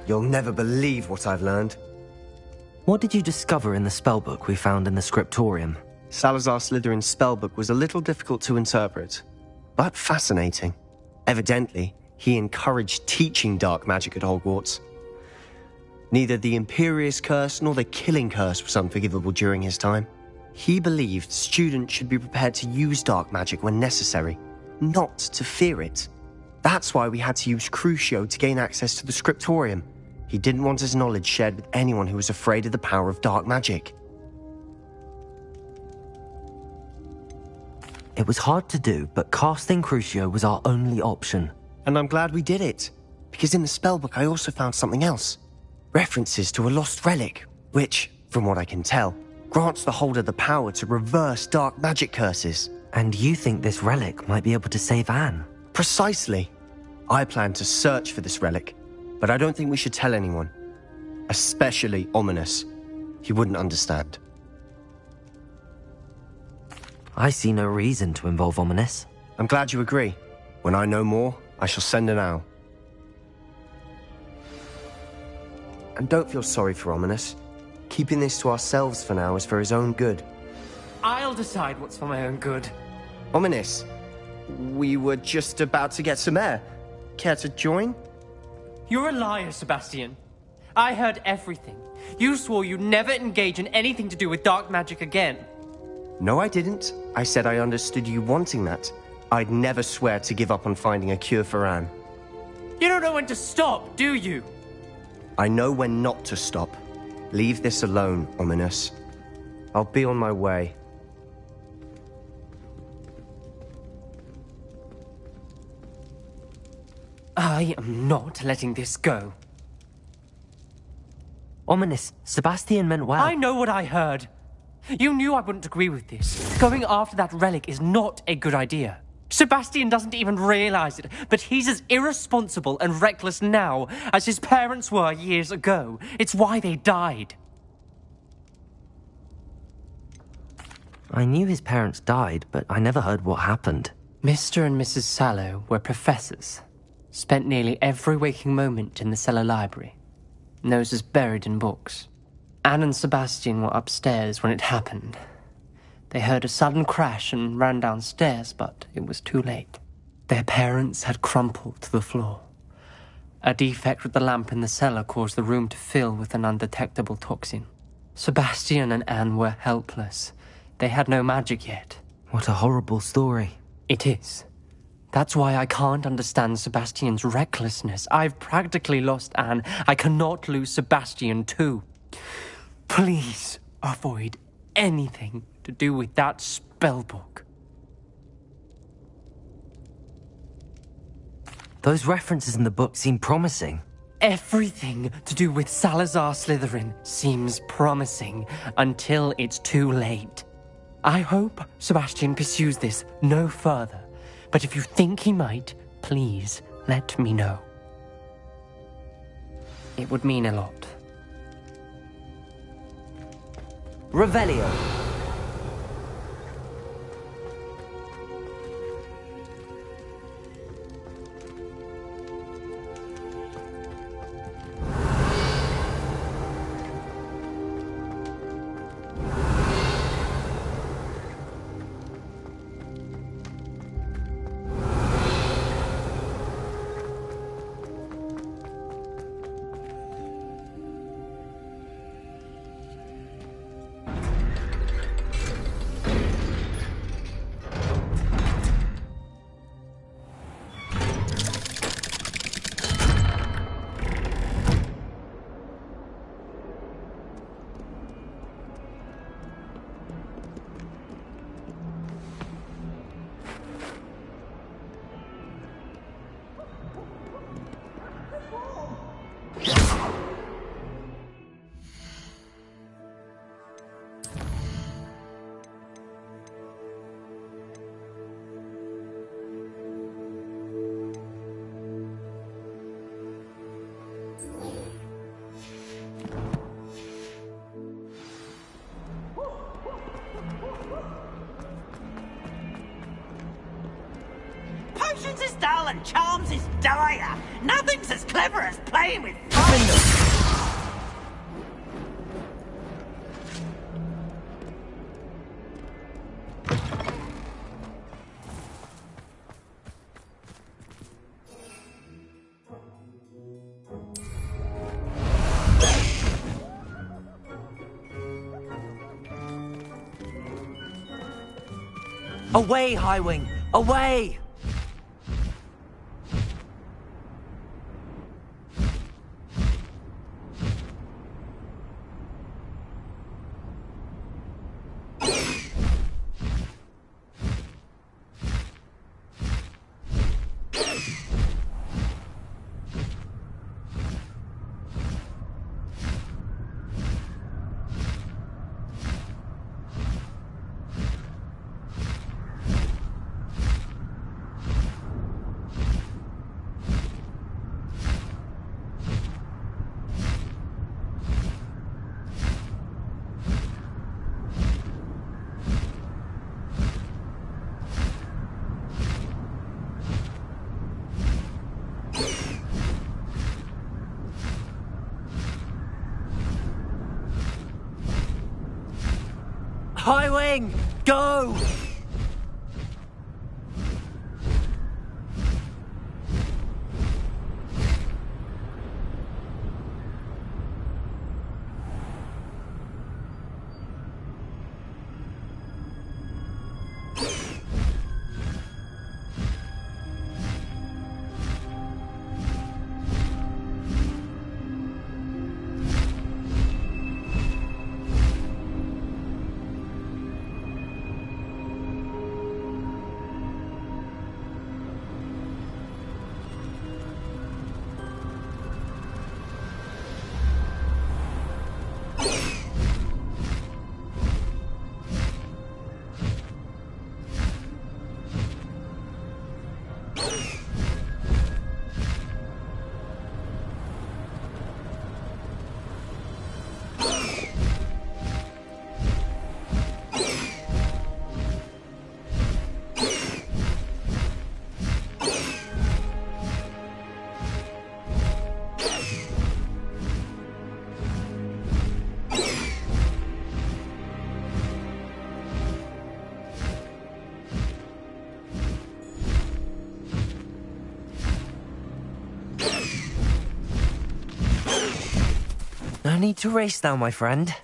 You'll never believe what I've learned. What did you discover in the spellbook we found in the scriptorium? Salazar Slytherin's spellbook was a little difficult to interpret, but fascinating. Evidently, he encouraged teaching dark magic at Hogwarts. Neither the Imperious Curse nor the Killing Curse was unforgivable during his time. He believed students should be prepared to use dark magic when necessary, not to fear it. That's why we had to use Crucio to gain access to the scriptorium. He didn't want his knowledge shared with anyone who was afraid of the power of dark magic. It was hard to do, but casting Crucio was our only option. And I'm glad we did it, because in the spellbook I also found something else. References to a lost relic, which, from what I can tell, grants the holder the power to reverse dark magic curses. And you think this relic might be able to save Anne? Precisely. I plan to search for this relic, but I don't think we should tell anyone. Especially Ominous. He wouldn't understand. I see no reason to involve Ominous. I'm glad you agree. When I know more, I shall send an owl. And don't feel sorry for Ominous. Keeping this to ourselves for now is for his own good. I'll decide what's for my own good. Ominous, we were just about to get some air. Care to join? You're a liar, Sebastian. I heard everything. You swore you'd never engage in anything to do with dark magic again. No, I didn't. I said I understood you wanting that. I'd never swear to give up on finding a cure for Anne. You don't know when to stop, do you? I know when not to stop. Leave this alone, Ominous. I'll be on my way. I am not letting this go. Ominous, Sebastian meant well. I know what I heard. You knew I wouldn't agree with this. Going after that relic is not a good idea. Sebastian doesn't even realize it, but he's as irresponsible and reckless now as his parents were years ago. It's why they died. I knew his parents died, but I never heard what happened. Mr. and Mrs. Sallow were professors. Spent nearly every waking moment in the cellar library. Noses buried in books. Anne and Sebastian were upstairs when it happened. They heard a sudden crash and ran downstairs, but it was too late. Their parents had crumpled to the floor. A defect with the lamp in the cellar caused the room to fill with an undetectable toxin. Sebastian and Anne were helpless. They had no magic yet. What a horrible story. It is. That's why I can't understand Sebastian's recklessness. I've practically lost Anne. I cannot lose Sebastian too. Please avoid anything to do with that spellbook. Those references in the book seem promising. Everything to do with Salazar Slytherin seems promising until it's too late. I hope Sebastian pursues this no further, but if you think he might, please let me know. It would mean a lot. Revelio. Potions is dull and charms is dire. Nothing's as clever as playing with fire. Away, Highwing! Away! Highwing! Go! No need to race now, my friend.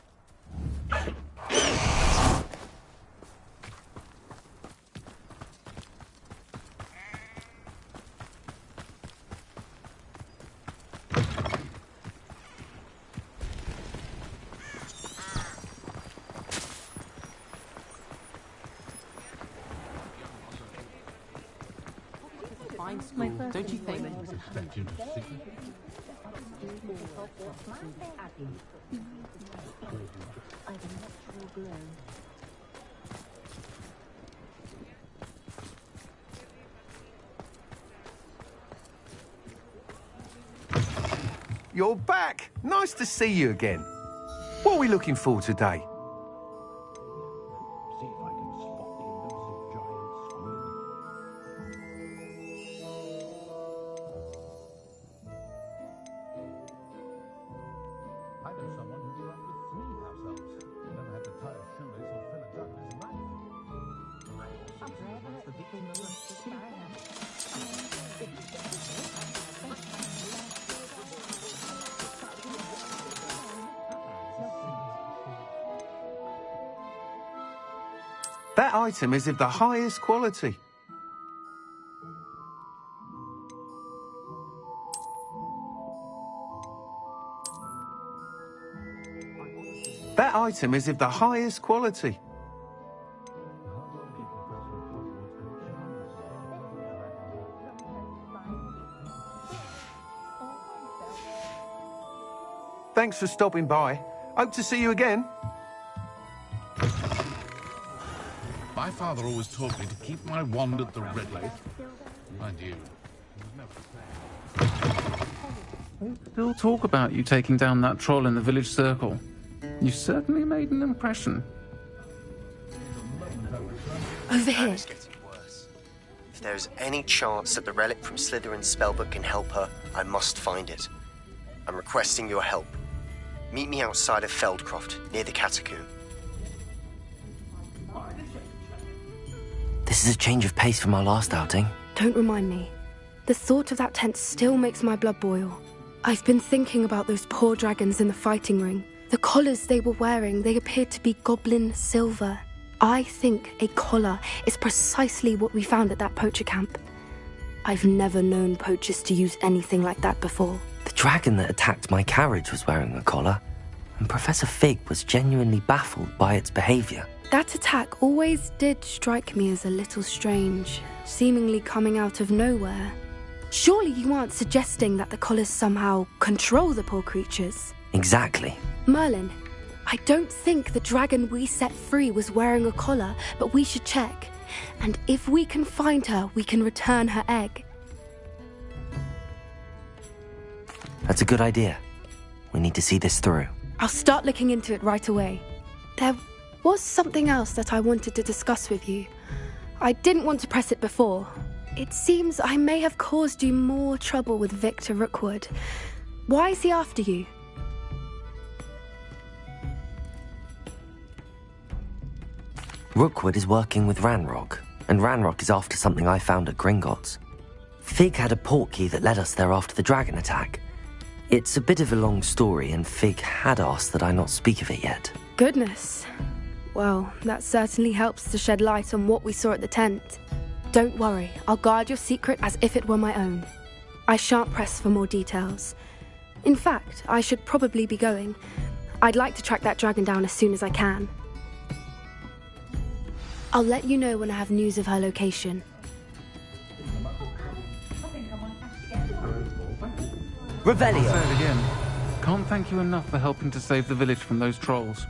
Don't you think? You're back! Nice to see you again. What are we looking for today? That item is of the highest quality. That item is of the highest quality. Thanks for stopping by. Hope to see you again. My father always taught me to keep my wand at the ready. Mind you. Still talk about you taking down that troll in the village circle. You certainly made an impression. Over here. If there's any chance that the relic from Slytherin's spellbook can help her, I must find it. I'm requesting your help. Meet me outside of Feldcroft, near the catacomb. This is a change of pace from our last outing. Don't remind me. The thought of that tent still makes my blood boil. I've been thinking about those poor dragons in the fighting ring. The collars they were wearing, they appeared to be goblin silver. I think a collar is precisely what we found at that poacher camp. I've never known poachers to use anything like that before. The dragon that attacked my carriage was wearing a collar, and Professor Fig was genuinely baffled by its behavior. That attack always did strike me as a little strange, seemingly coming out of nowhere. Surely you aren't suggesting that the collars somehow control the poor creatures? Exactly. Merlin, I don't think the dragon we set free was wearing a collar, but we should check. And if we can find her, we can return her egg. That's a good idea. We need to see this through. I'll start looking into it right away. There was something else that I wanted to discuss with you. I didn't want to press it before. It seems I may have caused you more trouble with Victor Rookwood. Why is he after you? Rookwood is working with Ranrock, and Ranrock is after something I found at Gringotts. Fig had a portkey that led us there after the dragon attack. It's a bit of a long story, and Fig had asked that I not speak of it yet. Goodness. Well, that certainly helps to shed light on what we saw at the tent. Don't worry, I'll guard your secret as if it were my own. I shan't press for more details. In fact, I should probably be going. I'd like to track that dragon down as soon as I can. I'll let you know when I have news of her location. Revelio! I'll say it again. Can't thank you enough for helping to save the village from those trolls.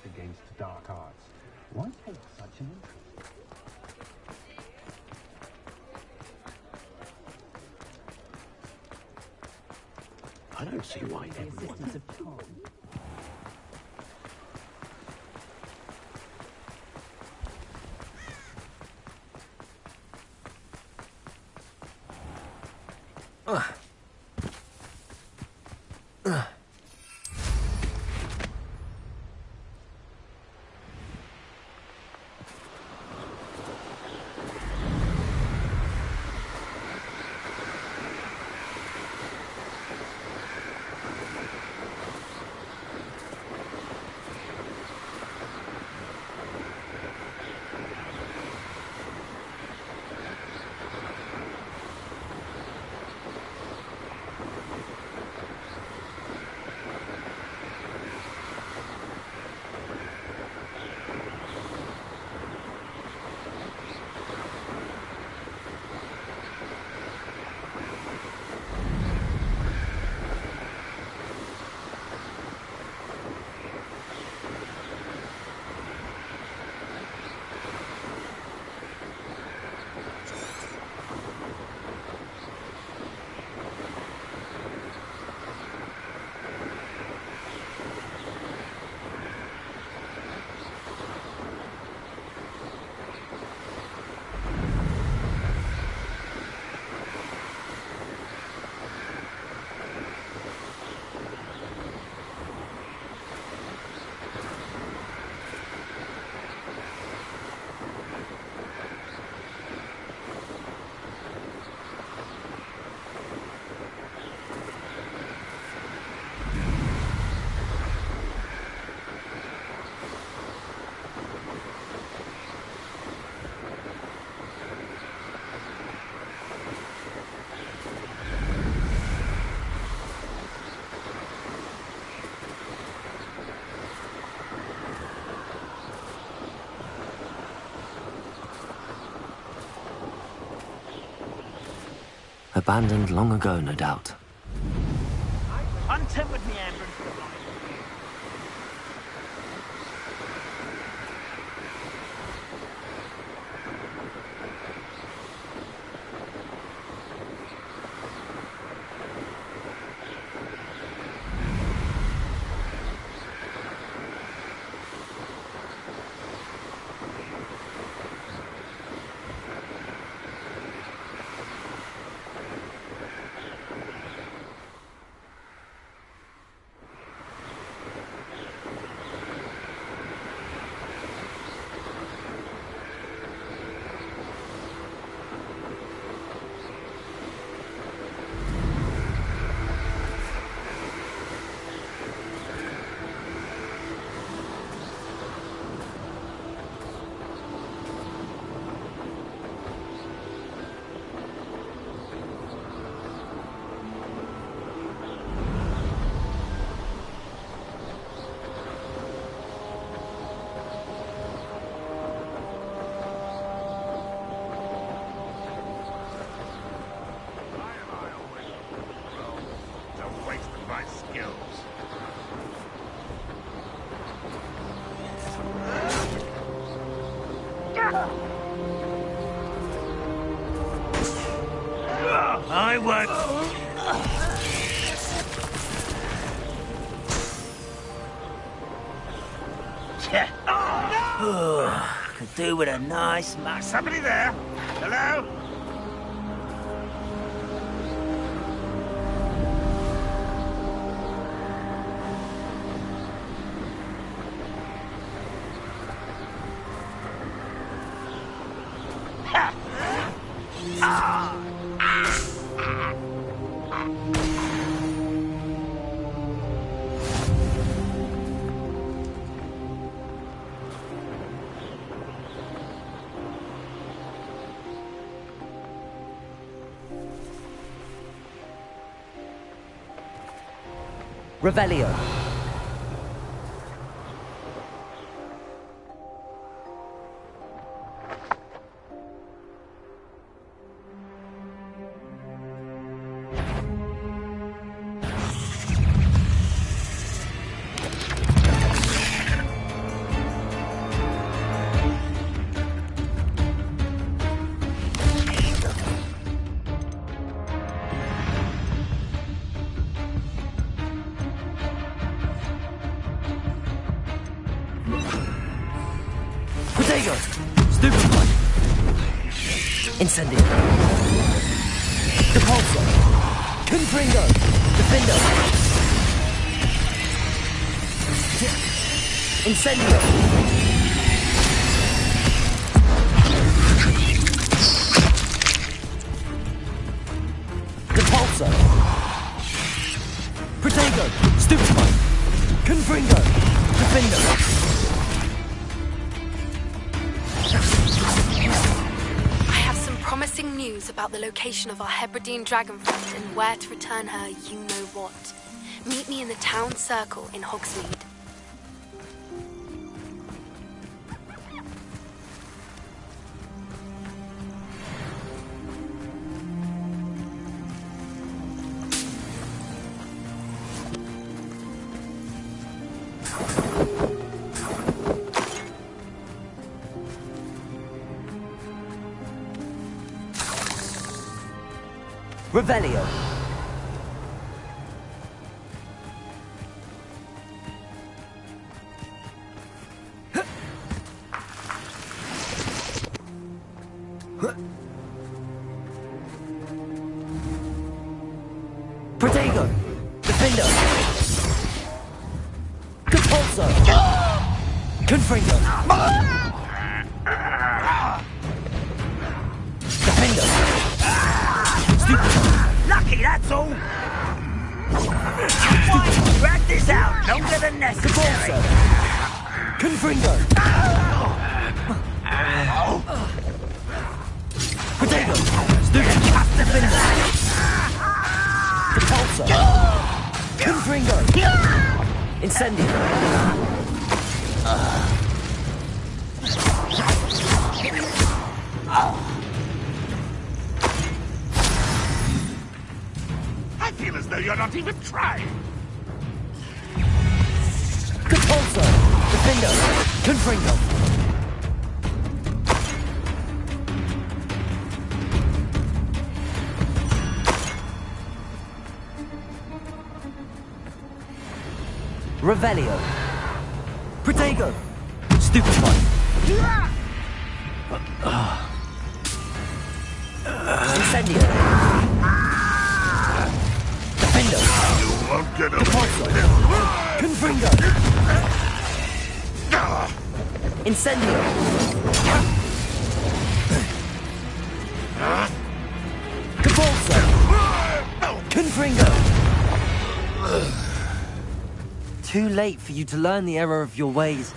Against dark arts. Why take such an interest? I don't see why everyone... Abandoned long ago, no doubt. Untempered meandering. I won't. Could do with a nice mass. Somebody there? Hello? Revelio. Potato! Stupefy! Incendio! Depulso! Confringo! Defendo! Incendio! Depulso! Protego! Stupefy! Confringo! Defendo! Promising news about the location of our Hebridean dragonflight and where to return her you-know-what. Meet me in the town circle in Hogsmeade. Revelio. Protego. Defendo. Compulso. Confringo. Defendo. Lucky, that's all. Drag this out longer than necessary. Confringo. Potato. Defendo. Depulso. Confringo. Incendio. as though you're not even trying. Compulso! Defendo! Confringo! Revelio! Protego! Stupefy! Incendio! Defendo! You won't get away. Compulso! Confringo! Incendio! Compulso! Confringo! Too late for you to learn the error of your ways.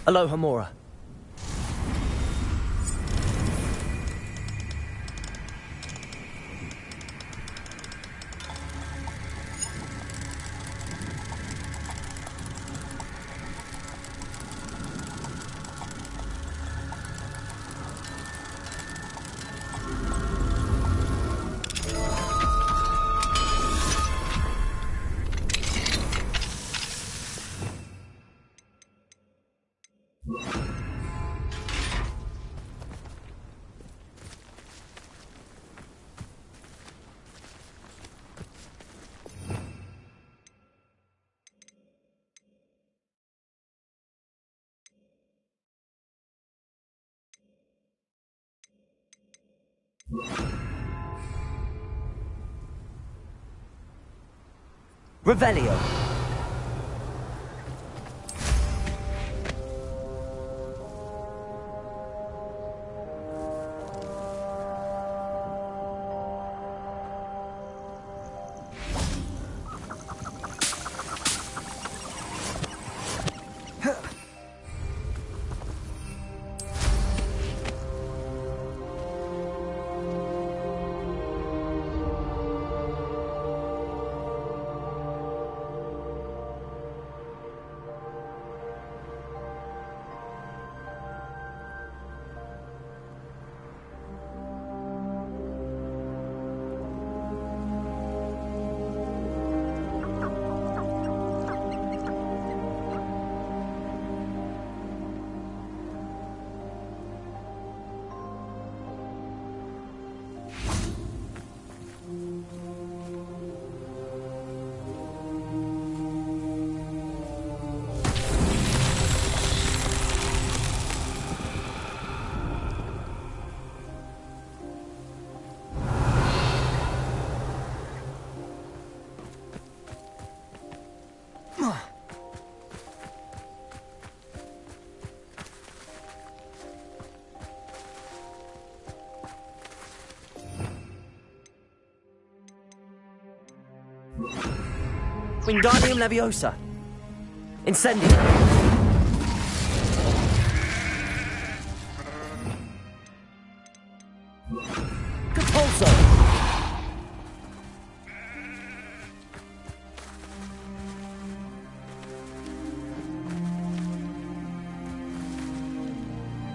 Aloha Mora. Revelio. Wingardium Leviosa. Incendio. Compulso.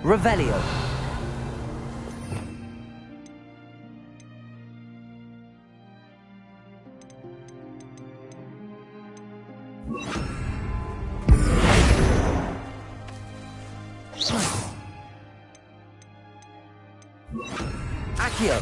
Revelio. Accio.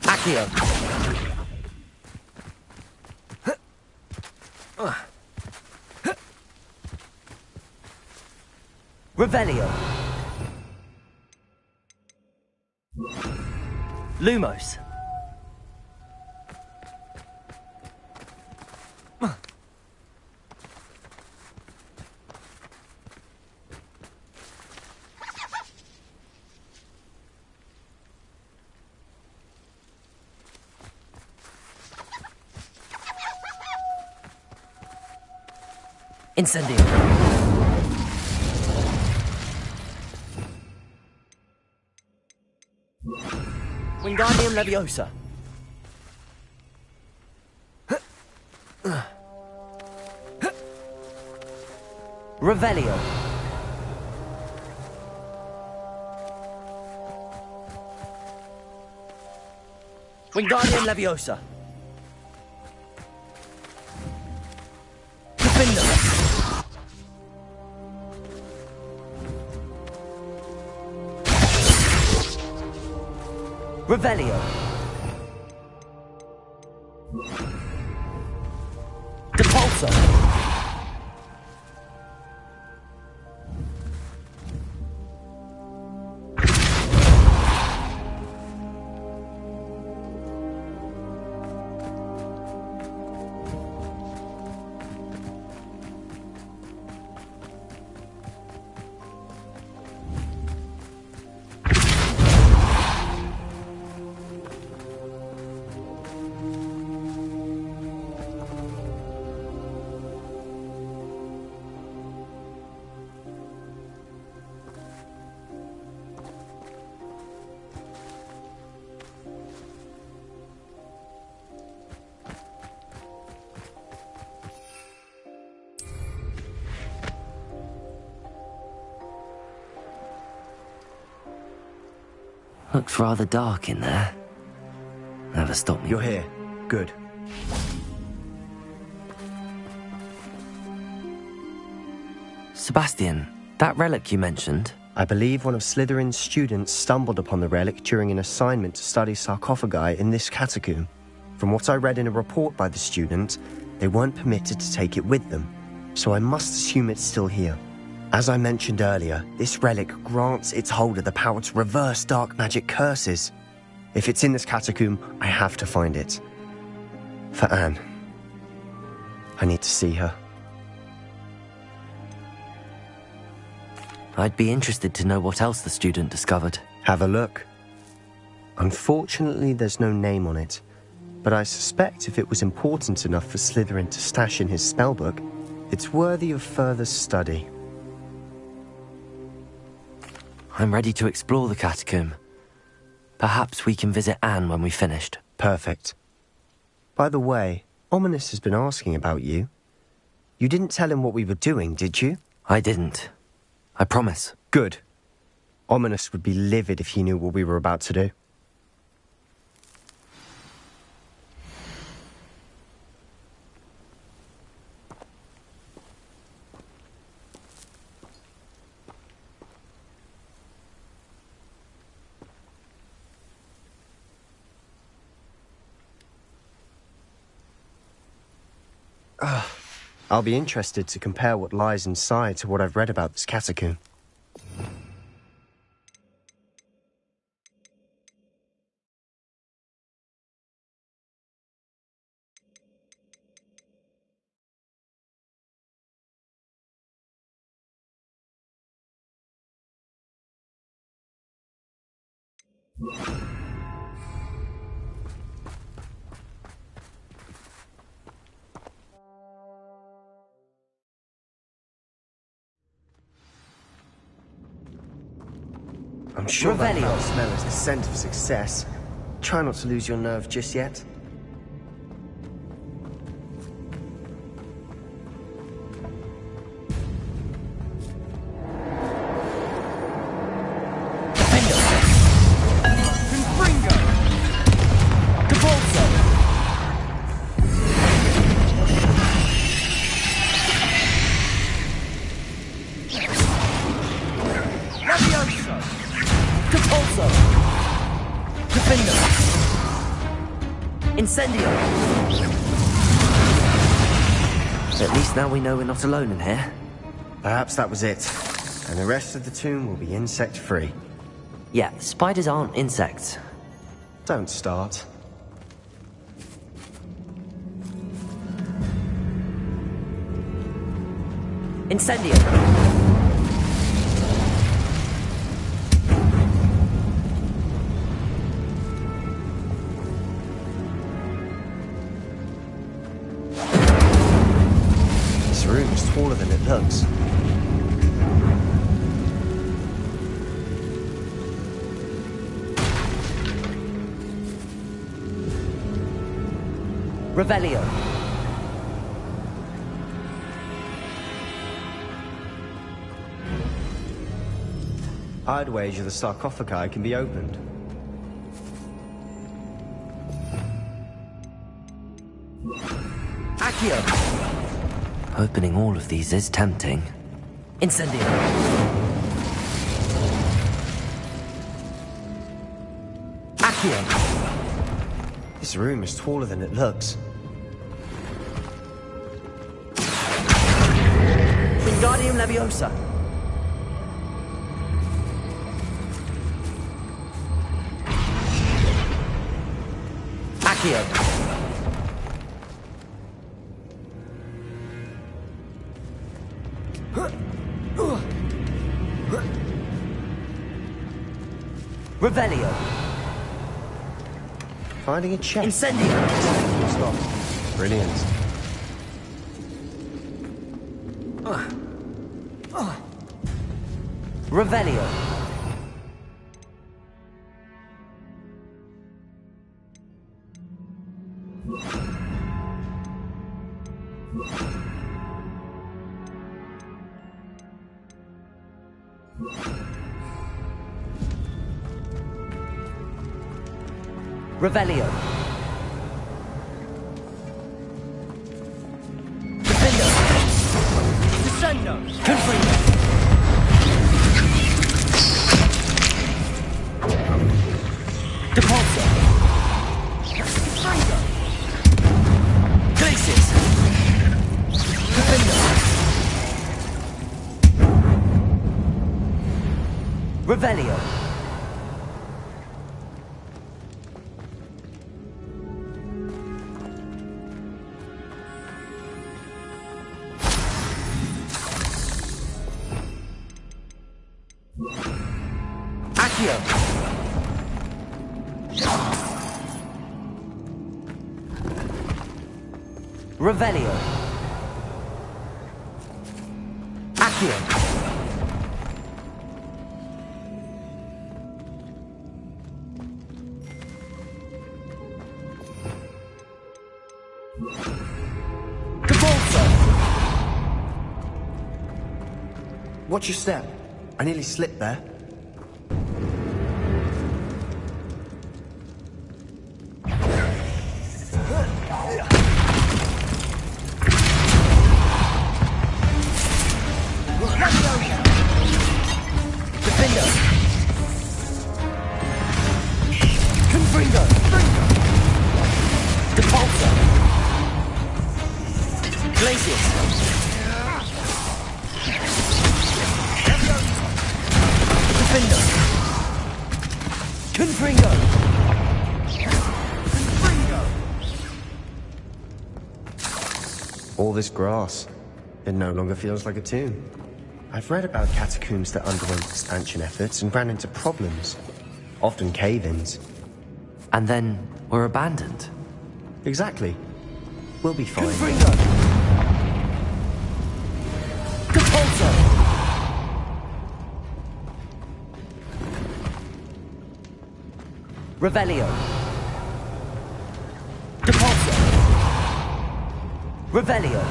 Accio. Revelio. Lumos. Incendio. Wingardium Leviosa. Revelio. Wingardium Leviosa. Defender. Revelio. Depulso. Looks rather dark in there. Never stopped me. You're here. Good. Sebastian, that relic you mentioned. I believe one of Slytherin's students stumbled upon the relic during an assignment to study sarcophagi in this catacomb. From what I read in a report by the student, they weren't permitted to take it with them, so I must assume it's still here. As I mentioned earlier, this relic grants its holder the power to reverse dark magic curses. If it's in this catacomb, I have to find it. For Anne. I need to see her. I'd be interested to know what else the student discovered. Have a look. Unfortunately, there's no name on it, but I suspect if it was important enough for Slytherin to stash in his spellbook, it's worthy of further study. I'm ready to explore the catacomb. Perhaps we can visit Anne when we've finished. Perfect. By the way, Ominous has been asking about you. You didn't tell him what we were doing, did you? I didn't. I promise. Good. Ominous would be livid if he knew what we were about to do. I'll be interested to compare what lies inside to what I've read about this catacomb. I'm sure that foul smell is the scent of success. Try not to lose your nerve just yet. Incendio! At least now we know we're not alone in here. Perhaps that was it. And the rest of the tomb will be insect-free. Yeah, spiders aren't insects. Don't start. Incendio! This room is taller than it looks. Revelio. I'd wager the sarcophagi can be opened. Accio! Opening all of these is tempting. Incendio! Accio! This room is taller than it looks. Wingardium Leviosa! Accio! Revelio! Finding a chest. Incendio! Stop. Brilliant. Revelio! Revelio! Defendo! Descendo! Confringo! Depulso! Confringo! Glacius! Defendo! Revelio! Accio! Revelio! Accio! Depulso! Watch your step. I nearly slipped there. Defendo! Confringo! Depulso! Glacius! Defendo! Confringo! All this grass. It no longer feels like a tomb. I've read about catacombs that underwent expansion efforts and ran into problems. Often cave-ins. And then were abandoned. Exactly. We'll be fine. Confringo! Depulso! Revelio! Depulso! Revelio!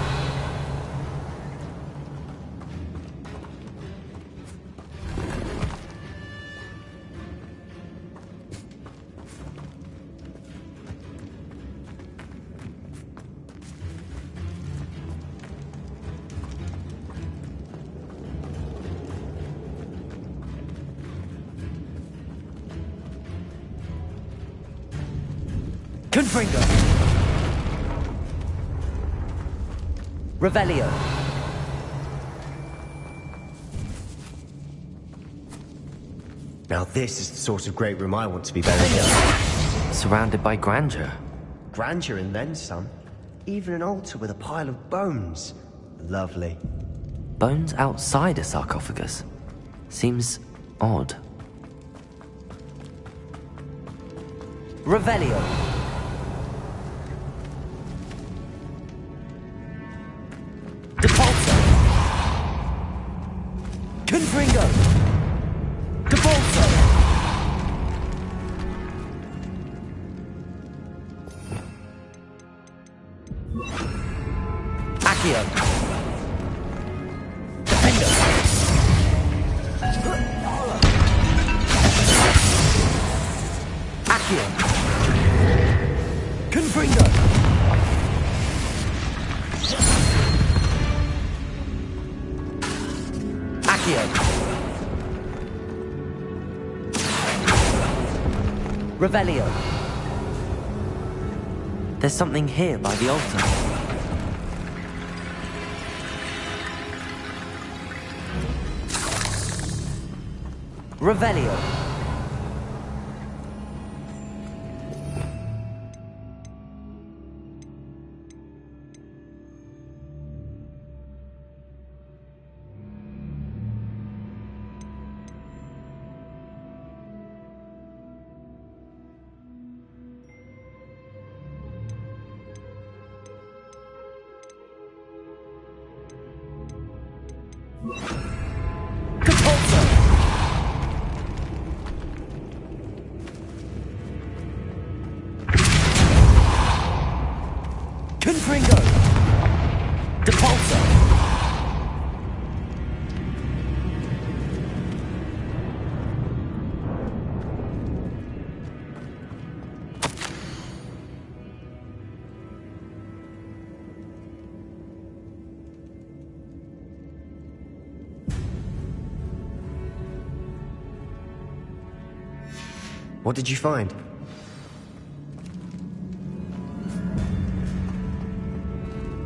Confringo! Revelio! Now this is the sort of great room I want to be buried in. surrounded by grandeur. Grandeur and then some. Even an altar with a pile of bones. Lovely. Bones outside a sarcophagus. Seems odd. Revelio. Depulso. Confringo. Depulso. Accio. Defendo. Accio. Confringo. Accio. Revelio. There's something here by the altar. Revelio. Depulso. Confringo. Depulso. What did you find?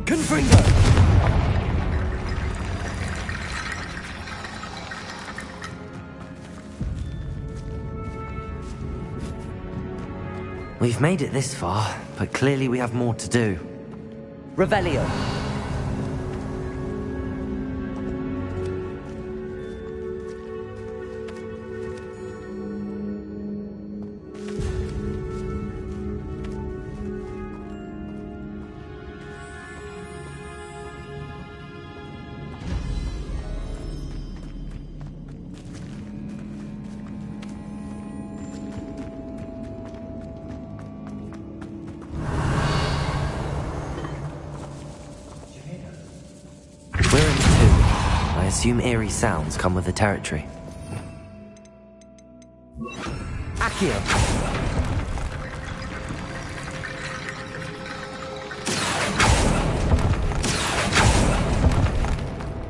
Confringo. We've made it this far, but clearly we have more to do. Revelio. We're in the tomb. I assume eerie sounds come with the territory. Accio.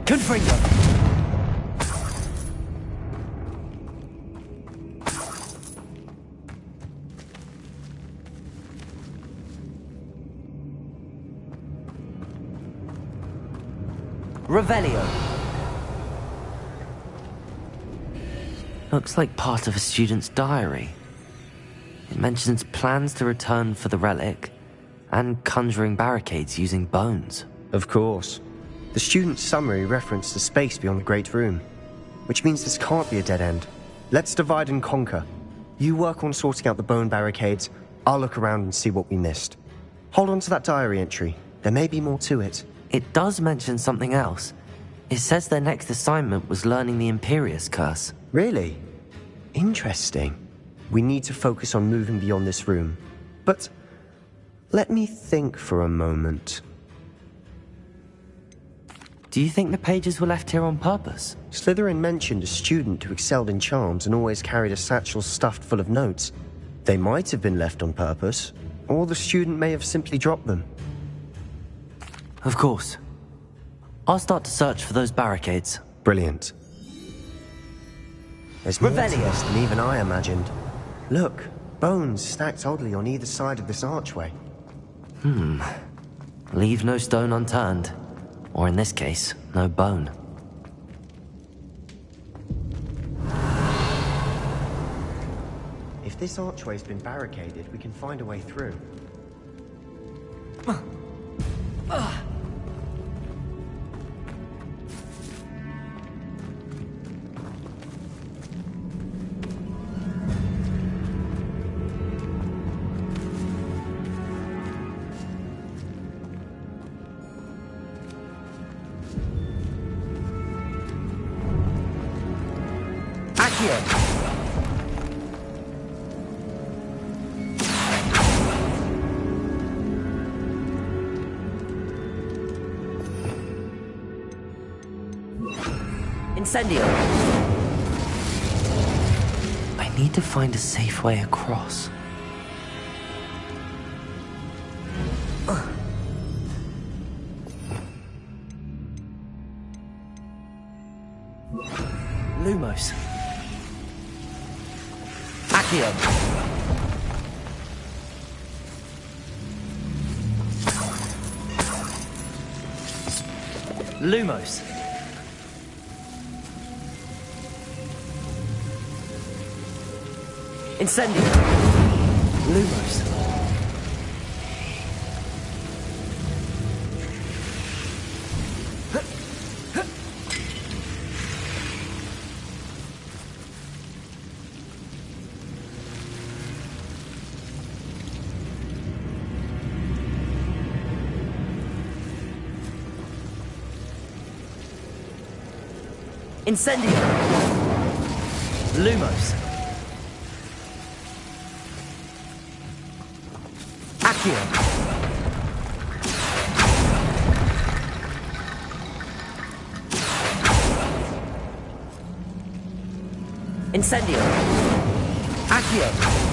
Confringo. Revelio. Looks like part of a student's diary. It mentions plans to return for the relic and conjuring barricades using bones. Of course. The student's summary referenced a space beyond the Great Room, which means this can't be a dead end. Let's divide and conquer. You work on sorting out the bone barricades, I'll look around and see what we missed. Hold on to that diary entry. There may be more to it. It does mention something else. It says their next assignment was learning the Imperius Curse. Really? Interesting. We need to focus on moving beyond this room. But let me think for a moment. Do you think the pages were left here on purpose? Slytherin mentioned a student who excelled in charms and always carried a satchel stuffed full of notes. They might have been left on purpose, or the student may have simply dropped them. Of course. I'll start to search for those barricades. Brilliant. There's more to this than even I imagined. Look, bones stacked oddly on either side of this archway. Leave no stone unturned. Or in this case, no bone. If this archway's been barricaded, we can find a way through. Incendio! I need to find a safe way across. Lumos. Accio. Lumos. Incendio. Lumos. Incendio. Lumos. Accio. Incendio. Accio.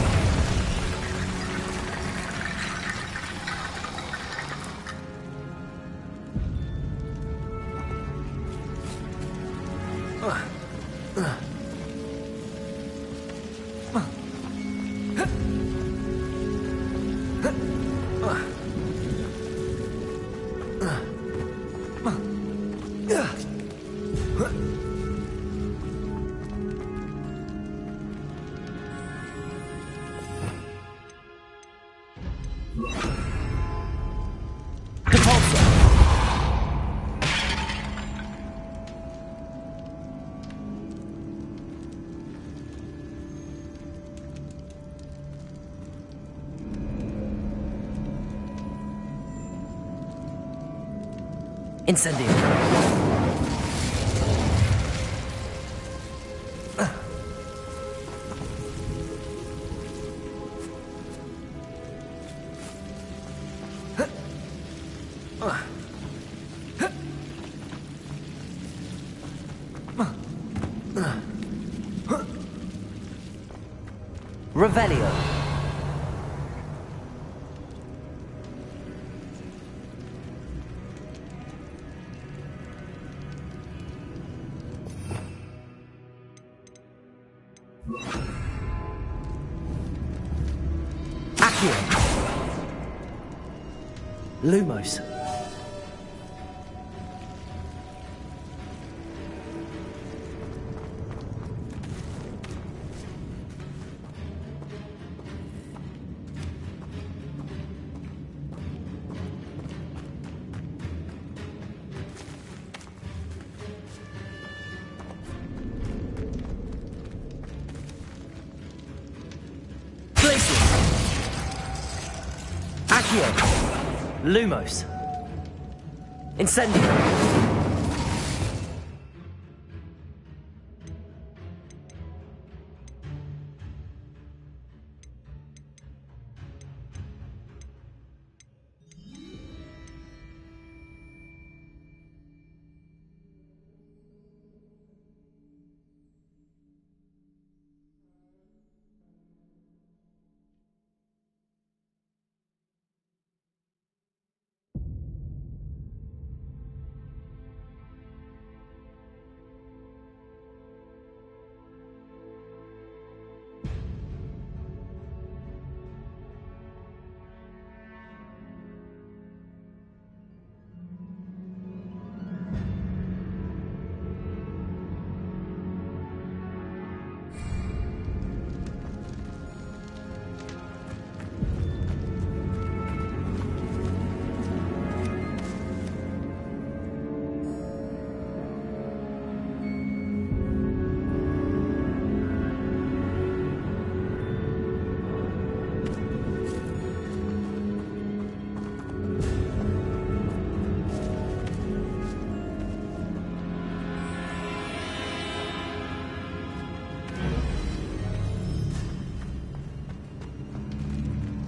Incendio. Revelio. Accio. Lumos. Accio. Lumos. Incendio.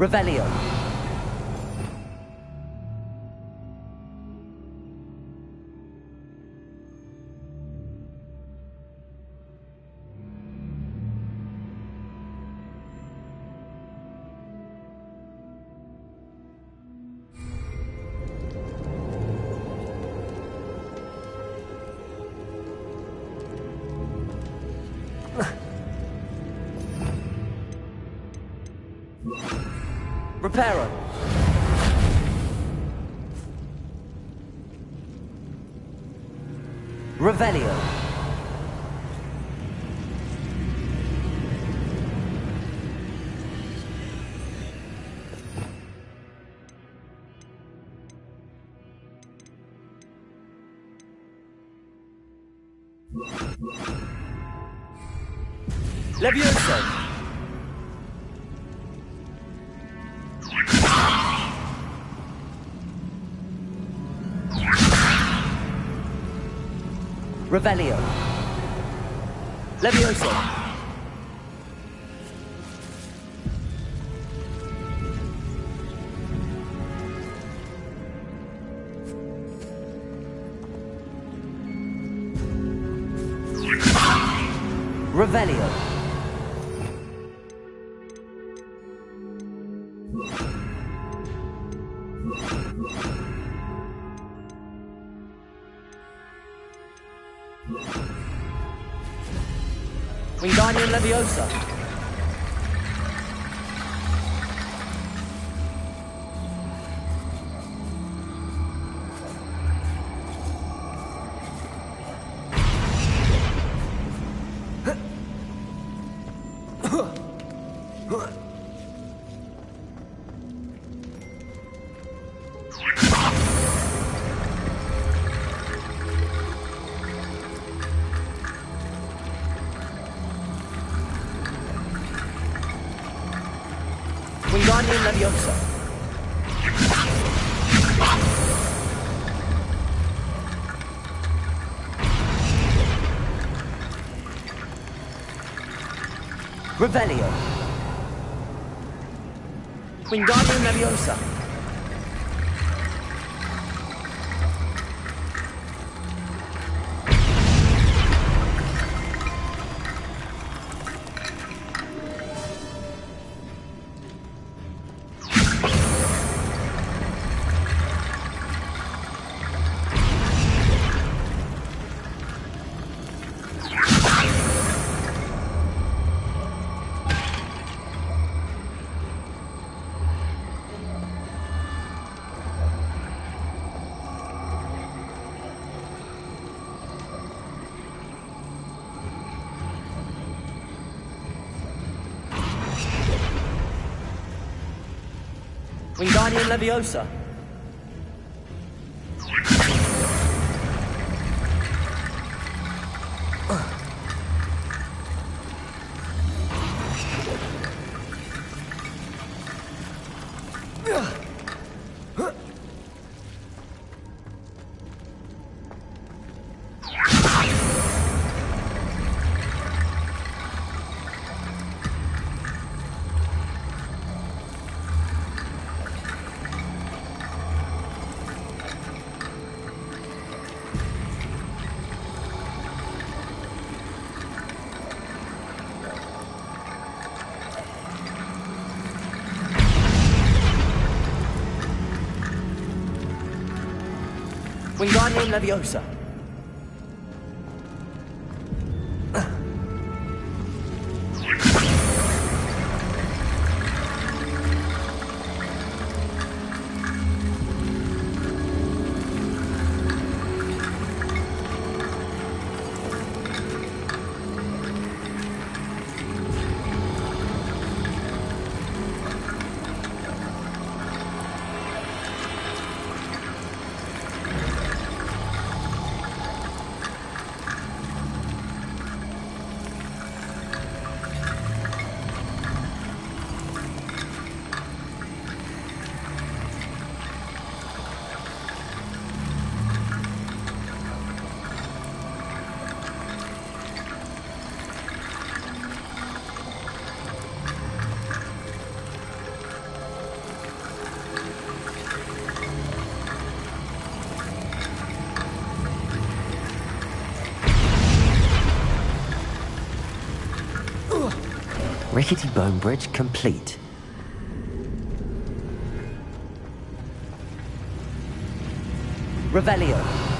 Revelio. Reparo. Revelio. Levioso. Revelio. Levioso. Revelio. Wingardium Leviosa. Wingardium Leviosa. Revelio. Wingardium Leviosa. Wingardium Leviosa. Wingardium Leviosa. rickety bone bridge complete. Revelio.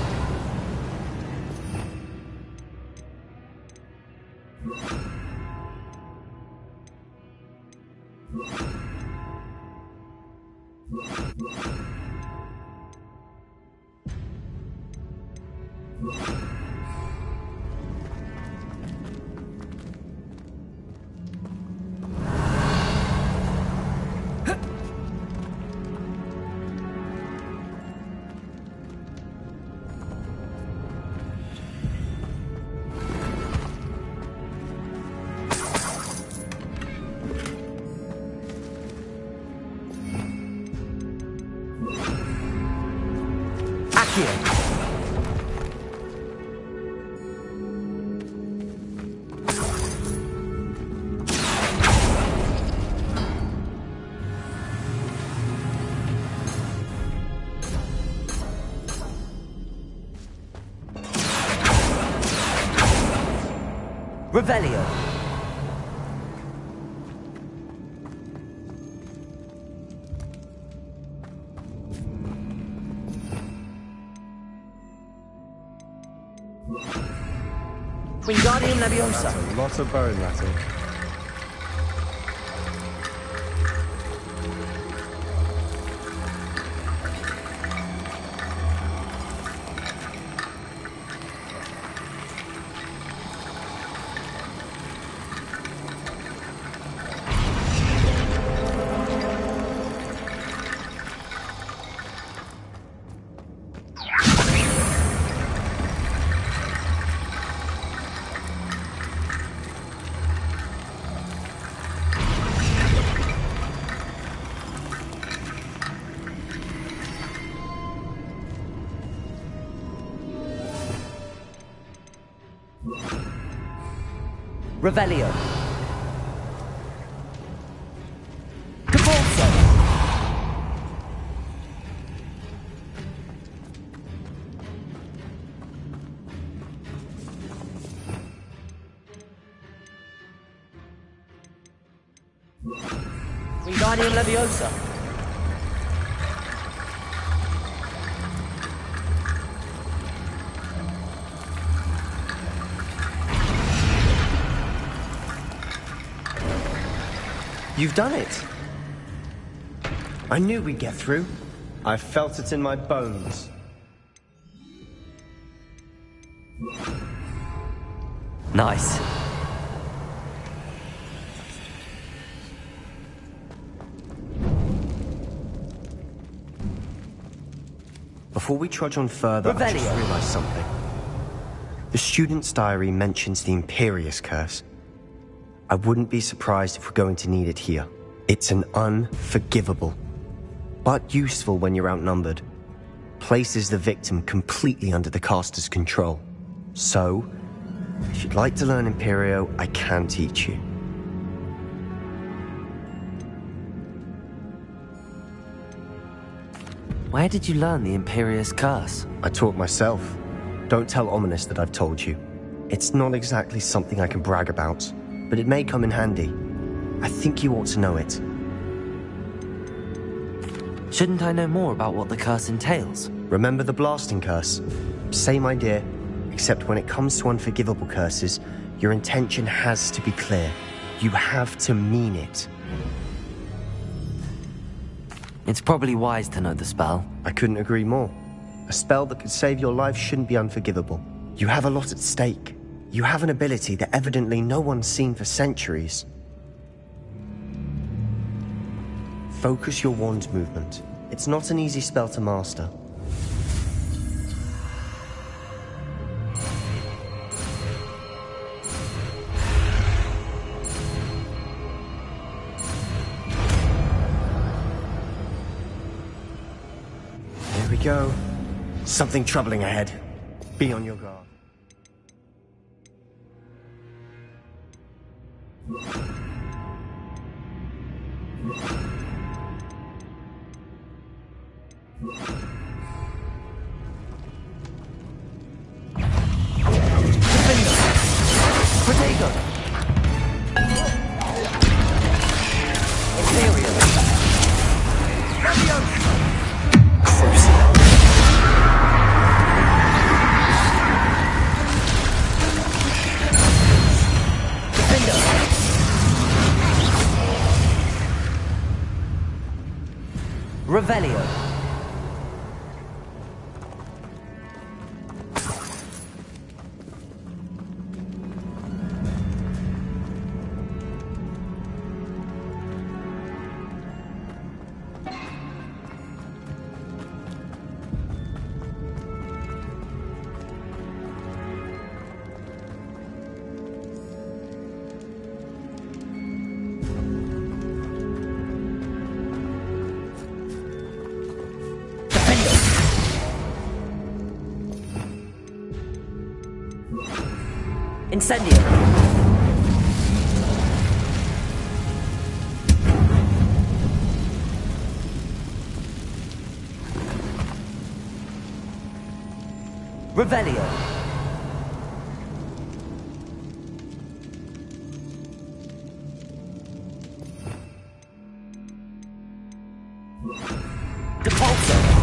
Revelio. Wingardium Leviosa. Lots of bone rattle. Revelio. Cavolso. Wingardium Leviosa. You've done it. I knew we'd get through. I felt it in my bones. Nice. Before we trudge on further, I just realized something. The student's diary mentions the Imperious Curse. I wouldn't be surprised if we're going to need it here. It's an unforgivable, but useful when you're outnumbered. Places the victim completely under the caster's control. So, if you'd like to learn Imperio, I can teach you. Where did you learn the Imperious Curse? I taught myself. Don't tell Ominous that I've told you. It's not exactly something I can brag about, but it may come in handy. I think you ought to know it. Shouldn't I know more about what the curse entails? Remember the blasting curse? Same idea, except when it comes to unforgivable curses, your intention has to be clear. You have to mean it. It's probably wise to know the spell. I couldn't agree more. A spell that could save your life shouldn't be unforgivable. You have a lot at stake. You have an ability that evidently no one's seen for centuries. Focus your wand's movement. It's not an easy spell to master. Here we go. Something troubling ahead. Be on your guard. Revelio. Incendio. Revelio. Depulso.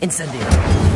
Incendio.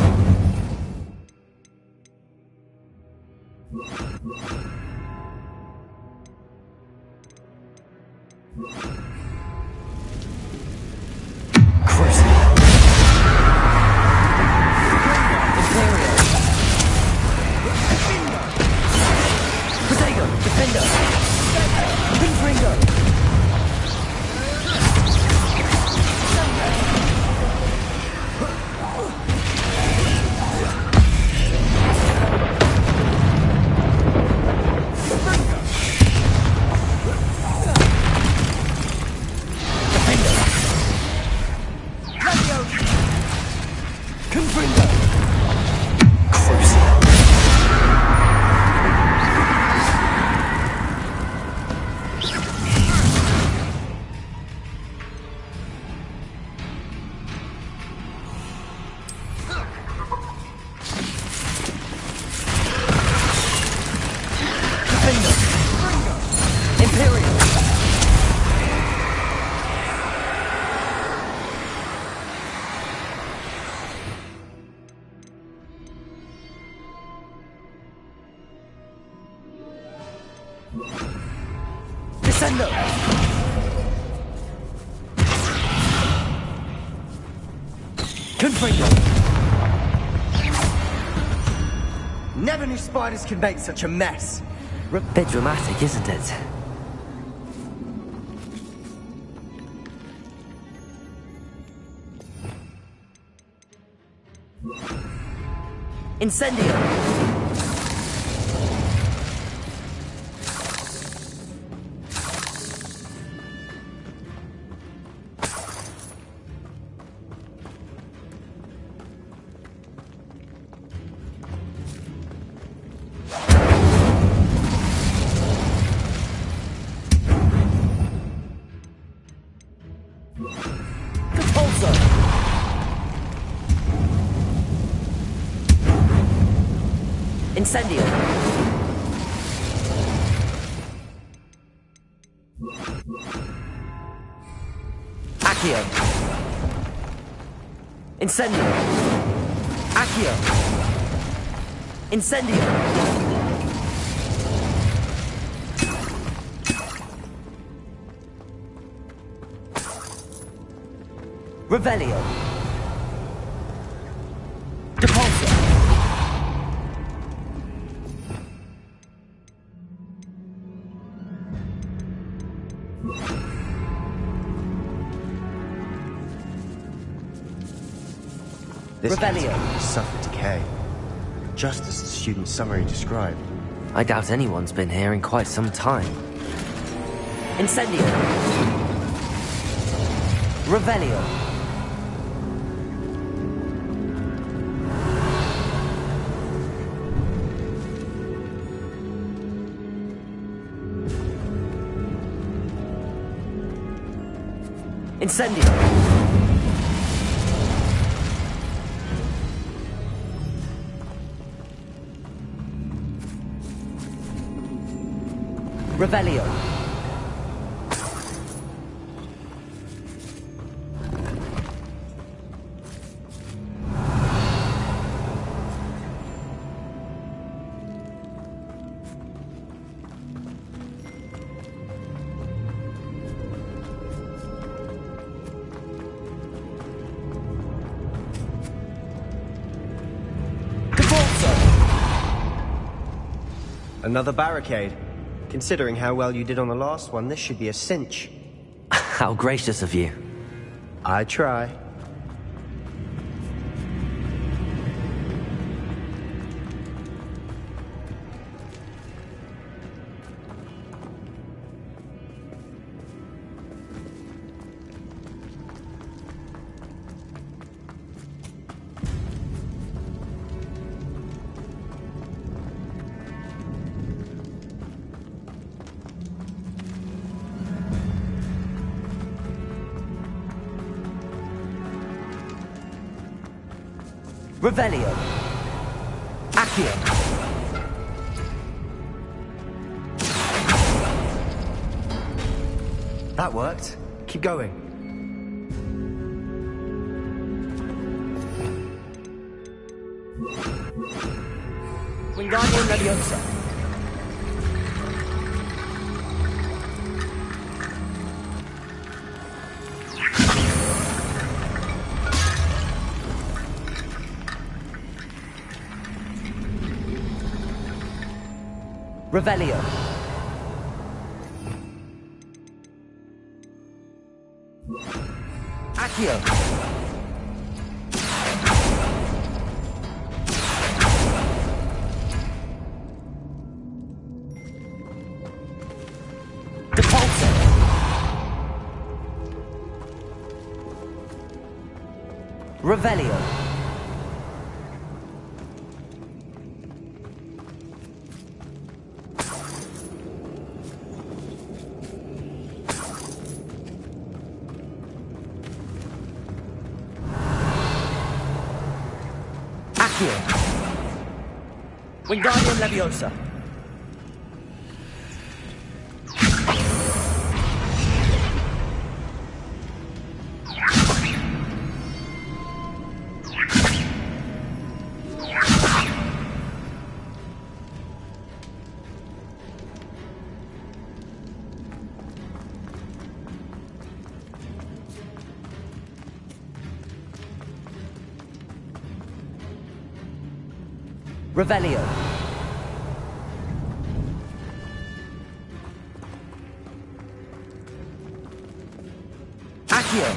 Descendo! Confringo! Never knew spiders could make such a mess. Bit dramatic, isn't it? Incendio! Incendio! Accio! Incendio! Accio! Incendio! Revelio! Depulso! This Revelio. has suffered decay, just as the student's summary described. I doubt anyone's been here in quite some time. Incendio! Revelio! Incendio! Revelio! Another barricade. Considering how well you did on the last one, this should be a cinch. How gracious of you. I try. Revelio. Accio. That worked. Keep going. Wingardium Leviosa. Revelio. Accio. Depulso. Revelio. Wingardium Leviosa. Revelio. Accio.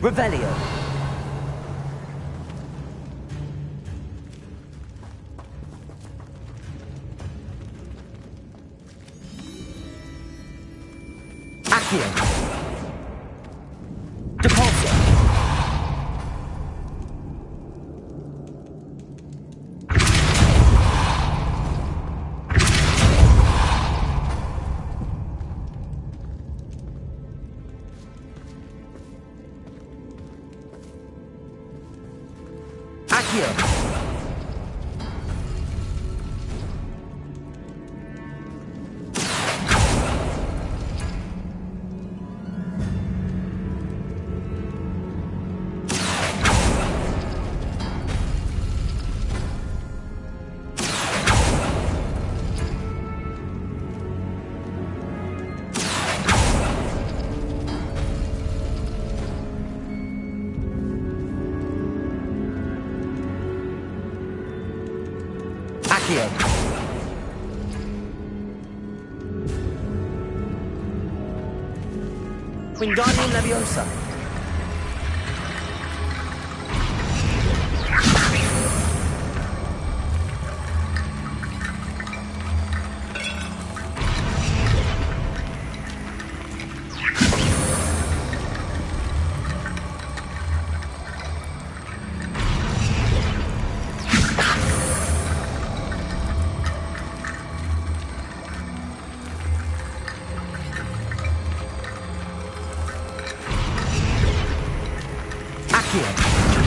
Revelio. Accio. Depulso. Accio. Accio. Wingardium Leviosa.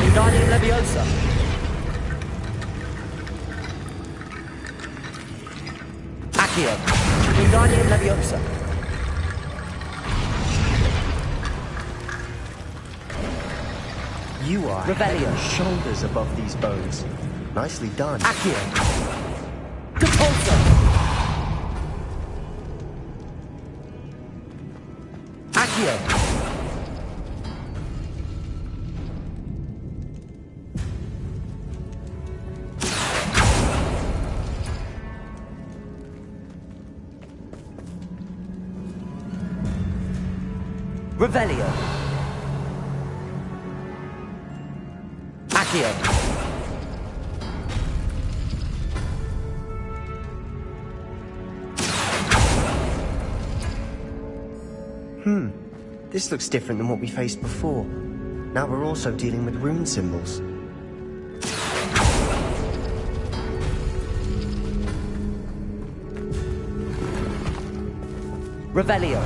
Wingardium Leviosa. Accio. Wingardium Leviosa. You are head and shoulders above these bones. Nicely done. Accio. Depulso. Accio. Revelio. Accio. This looks different than what we faced before. Now we're also dealing with rune symbols. Revelio.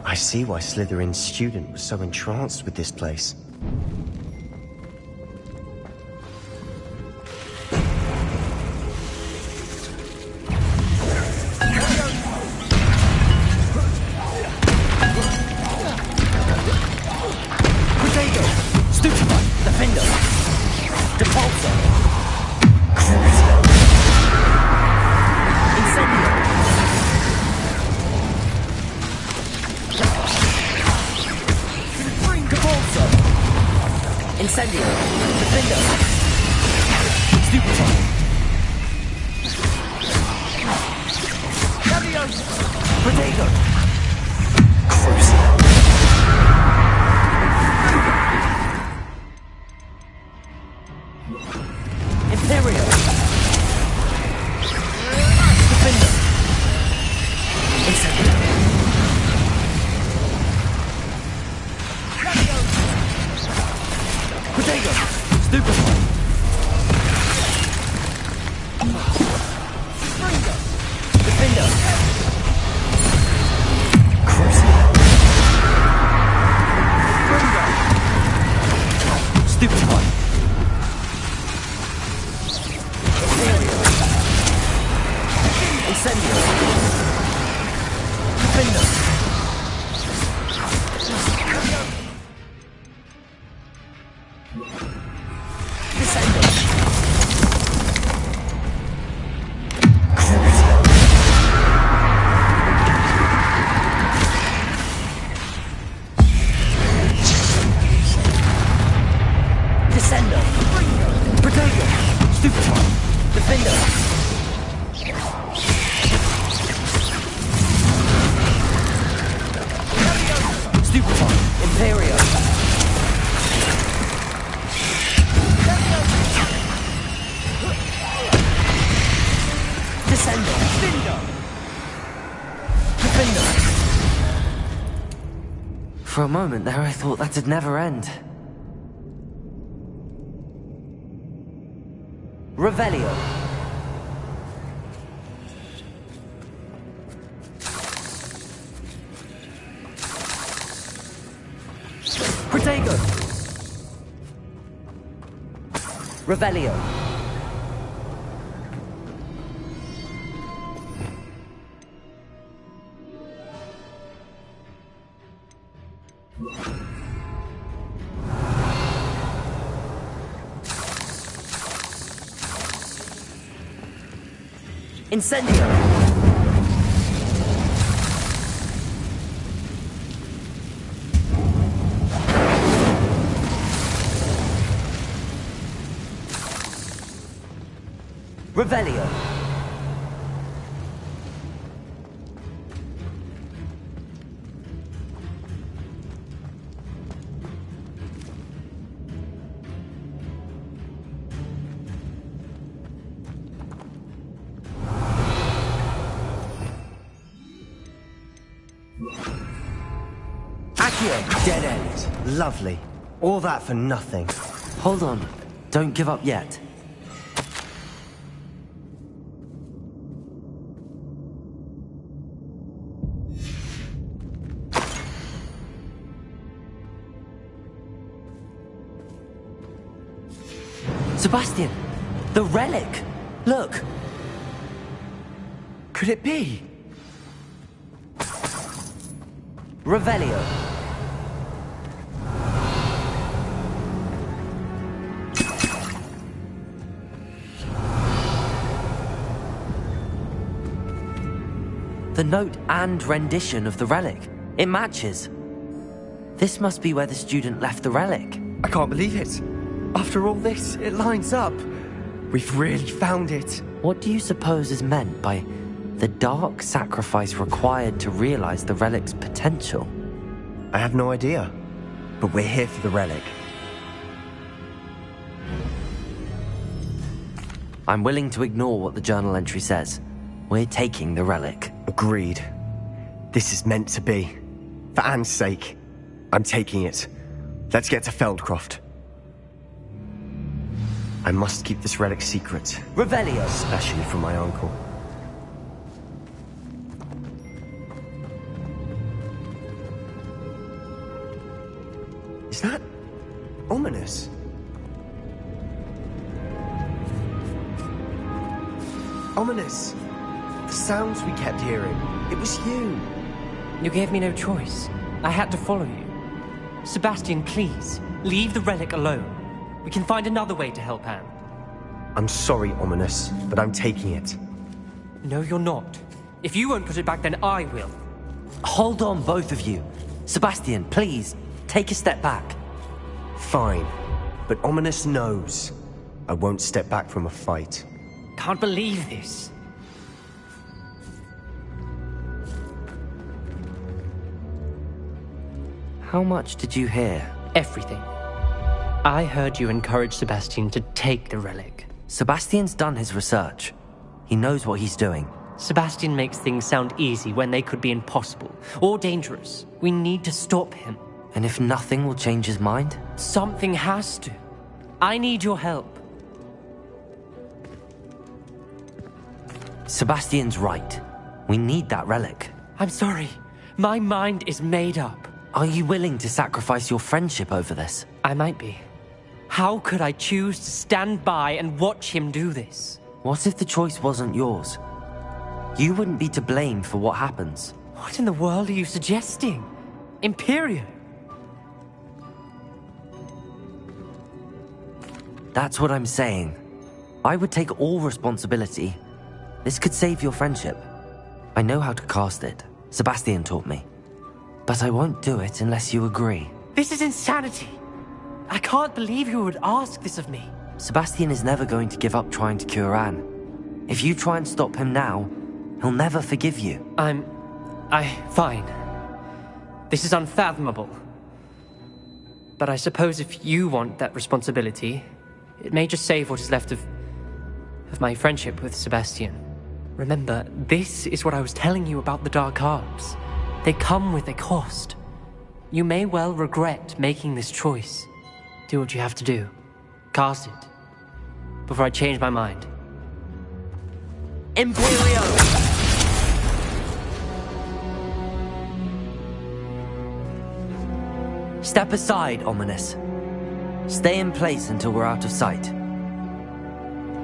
I see why Slytherin's student was so entranced with this place. For a moment there, I thought that'd never end. Revelio. Protego. Revelio. Incendio! Revelio! Dead end. Lovely. All that for nothing. Hold on. Don't give up yet. Sebastian! The relic! Look! Could it be? Revelio. The note and rendition of the relic. It matches. This must be where the student left the relic. I can't believe it. After all this, it lines up. We've really found it. What do you suppose is meant by the dark sacrifice required to realize the relic's potential? I have no idea, but we're here for the relic. I'm willing to ignore what the journal entry says. We're taking the relic. Agreed. This is meant to be. For Anne's sake, I'm taking it. Let's get to Feldcroft. I must keep this relic secret. Revelio! Especially from my uncle. Is that ominous? Ominous! The sounds we kept hearing. It was you. You gave me no choice. I had to follow you. Sebastian, please, leave the relic alone. We can find another way to help Anne. I'm sorry, Ominous, but I'm taking it. No, you're not. If you won't put it back, then I will. Hold on, both of you. Sebastian, please, take a step back. Fine, but Ominous knows I won't step back from a fight. Can't believe this. How much did you hear? Everything. I heard you encourage Sebastian to take the relic. Sebastian's done his research. He knows what he's doing. Sebastian makes things sound easy when they could be impossible or dangerous. We need to stop him. And if nothing will change his mind? Something has to. I need your help. Sebastian's right. We need that relic. I'm sorry. My mind is made up. Are you willing to sacrifice your friendship over this? I might be. How could I choose to stand by and watch him do this? What if the choice wasn't yours? You wouldn't be to blame for what happens. What in the world are you suggesting? Imperio? That's what I'm saying. I would take all responsibility. This could save your friendship. I know how to cast it. Sebastian taught me. But I won't do it unless you agree. This is insanity. I can't believe you would ask this of me. Sebastian is never going to give up trying to cure Anne. If you try and stop him now, he'll never forgive you. Fine. This is unfathomable. But I suppose if you want that responsibility, it may just save what is left of my friendship with Sebastian. Remember, this is what I was telling you about the dark arts. They come with a cost. You may well regret making this choice. Do what you have to do. Cast it. Before I change my mind. Imperio! Step aside, Ominous. Stay in place until we're out of sight.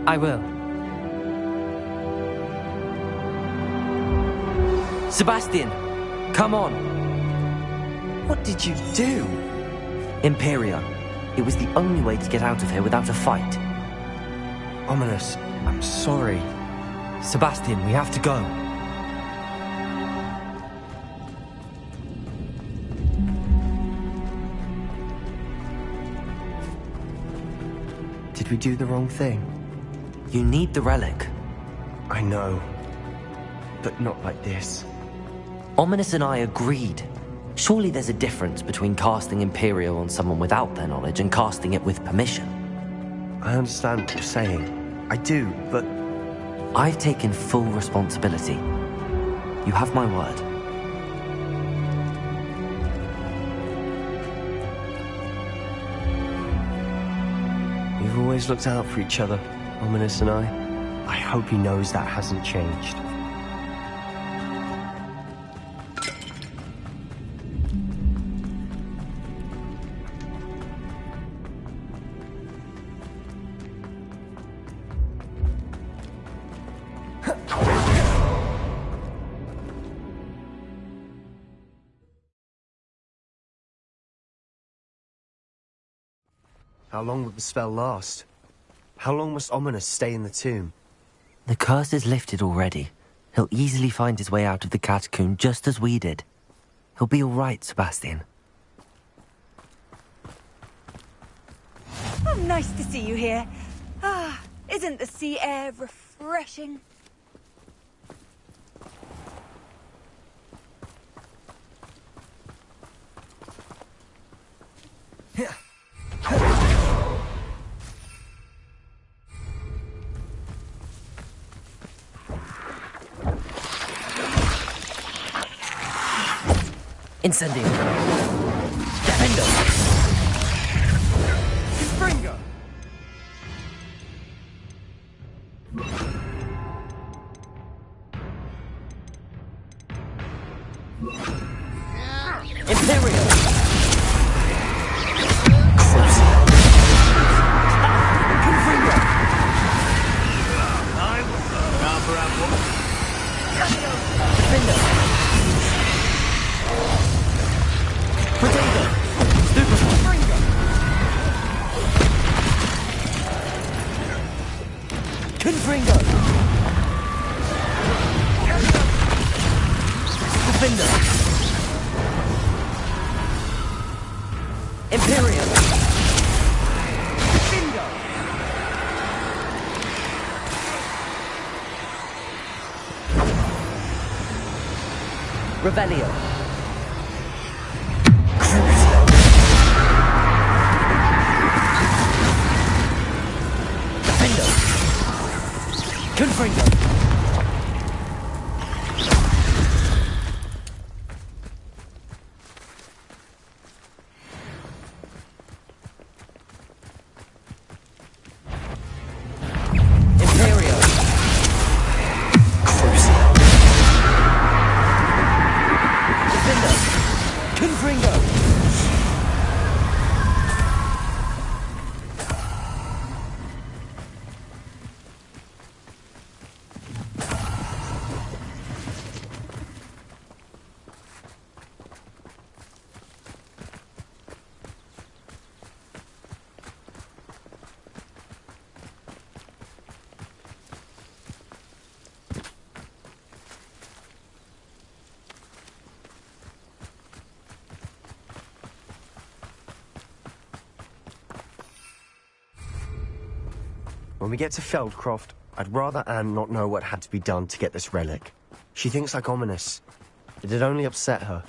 I will. Sebastian, come on. What did you do? Imperion. It was the only way to get out of here without a fight. Ominous, I'm sorry. Sebastian, we have to go. Did we do the wrong thing? You need the relic. I know. But not like this. Ominous and I agreed. Surely there's a difference between casting Imperial on someone without their knowledge and casting it with permission. I understand what you're saying. I do, but... I've taken full responsibility. You have my word. We've always looked out for each other, Ominous and I. I hope he knows that hasn't changed. How long will the spell last? How long must Ominous stay in the tomb? The curse is lifted already. He'll easily find his way out of the catacomb just as we did. He'll be all right, Sebastian. Oh, nice to see you here. Ah, isn't the sea air refreshing? Incendio. Defendo. Confringo. Imperio. Confringo. Defendo. Potato! Super Fringo! Confringo! Defender! Imperial! Bingo! Revelio! Confringo! Imperio! Defender! Confringo! When we get to Feldcroft, I'd rather Anne not know what had to be done to get this relic. She thinks like ominous. It'd only upset her.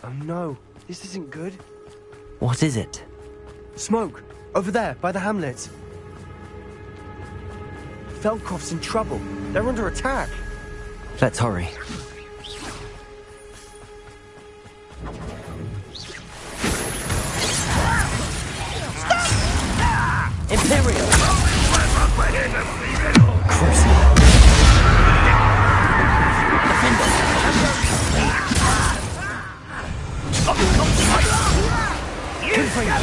Oh no, this isn't good. What is it? Smoke! Over there, by the hamlet. Feldcroft's in trouble. They're under attack. Let's hurry. Imperial! Crucial! Defender! Confringo!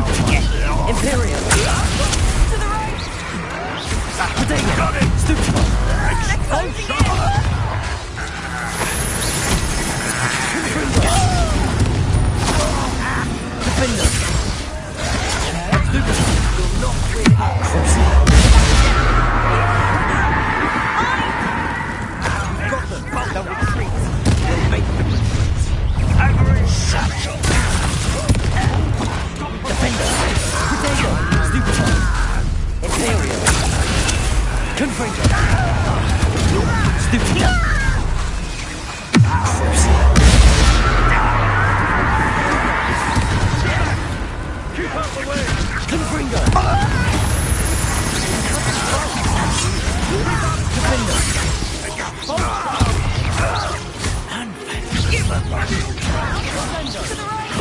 Potato! Imperial! To the right! Potato! Stupid! Defender! Stupid! Will not win here! Got them! They'll retreat! We'll make them retreat! Defender! Potato! Stupid! Imperial! Confringo! Stupid! Keep out the way! Confringo! Defender! Give up! To the right!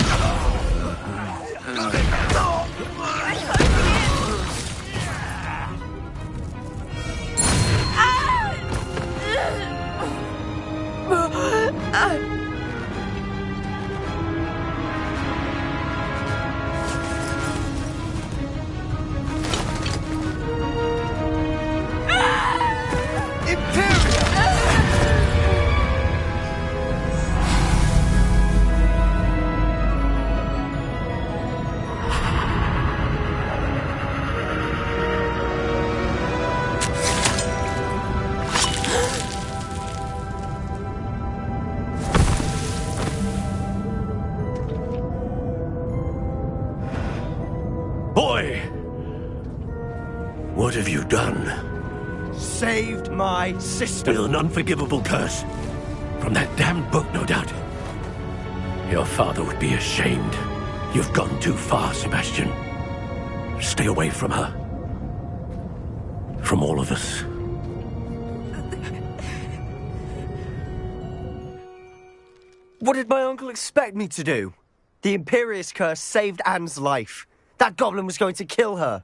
What have you done? Saved my sister. With an unforgivable curse. From that damned book, no doubt. Your father would be ashamed. You've gone too far, Sebastian. Stay away from her. From all of us. What did my uncle expect me to do? The Imperious curse saved Anne's life. That goblin was going to kill her.